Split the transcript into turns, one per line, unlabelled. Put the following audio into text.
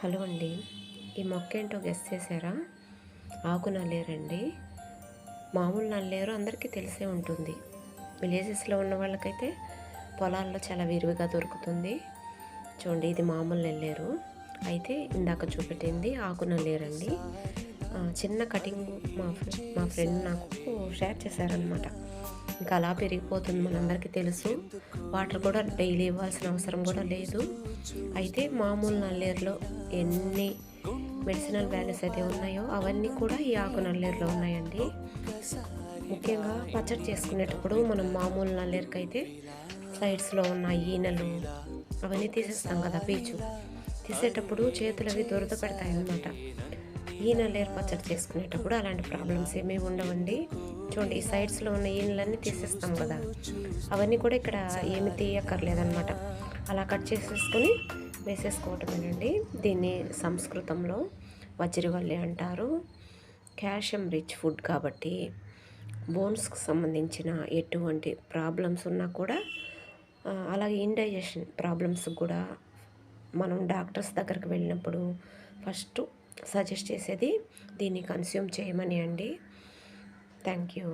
Hello అండి. ఈ మొక్క ఏంటో గెస్ చేసారా? ఆకు నల్లేరండి. మామూలు నల్లేరు అందరికీ తెలిసే ఉంటుంది. విలేజెస్లో ఉన్న వాళ్ళకైతే పొలాల్లో చాలా విరివిగా దొరుకుతుంది. చూడండి, ఇది మామూలు నల్లేరు. అయితే ఇందాక చూపెట్టింది ఆకు నల్లేరండి. చిన్న కటింగ్ మా ఫ్రెండ్ నాకు షేర్ చేశారనమాట. ఇంకా అలా పెరిగిపోతుంది, మనందరికీ తెలుసు. వాటర్ కూడా డైలీ ఇవ్వాల్సిన అవసరం కూడా లేదు. అయితే మామూలు నల్లేరులో ఎన్ని మెడిసినల్ వాల్యూస్ అయితే ఉన్నాయో అవన్నీ కూడా ఈ ఆకు నల్లేరులో ఉన్నాయండి. ముఖ్యంగా పచ్చడి చేసుకునేటప్పుడు మనం మామూలు నల్లేరుకైతే సైడ్స్లో ఉన్న ఈనెలు అవన్నీ తీసేస్తాం కదా, పీచు తీసేటప్పుడు చేతులు అవి దురద పెడతాయి అన్నమాట. ఈ నల్లేరు పచ్చడి చేసుకునేటప్పుడు అలాంటి ప్రాబ్లమ్స్ ఏమీ ఉండవండి. చూడండి, ఈ సైడ్స్లో ఉన్న ఈనెలన్నీ తీసేస్తాం కదా, అవన్నీ కూడా ఇక్కడ ఏమి తీయక్కర్లేదన్నమాట. అలా కట్ చేసేసుకొని వేసేసుకోవటమేనండి. దీన్ని సంస్కృతంలో వజ్రవల్లి అంటారు. కాల్షియం రిచ్ ఫుడ్ కాబట్టి బోన్స్కి సంబంధించిన ఎటువంటి ప్రాబ్లమ్స్ ఉన్నా కూడా, అలాగే ఇండైజెషన్ ప్రాబ్లమ్స్ కూడా మనం డాక్టర్స్ దగ్గరికి వెళ్ళినప్పుడు ఫస్ట్ సజెస్ట్ చేసేది దీన్ని కన్స్యూమ్ చేయమని అండి. Thank you.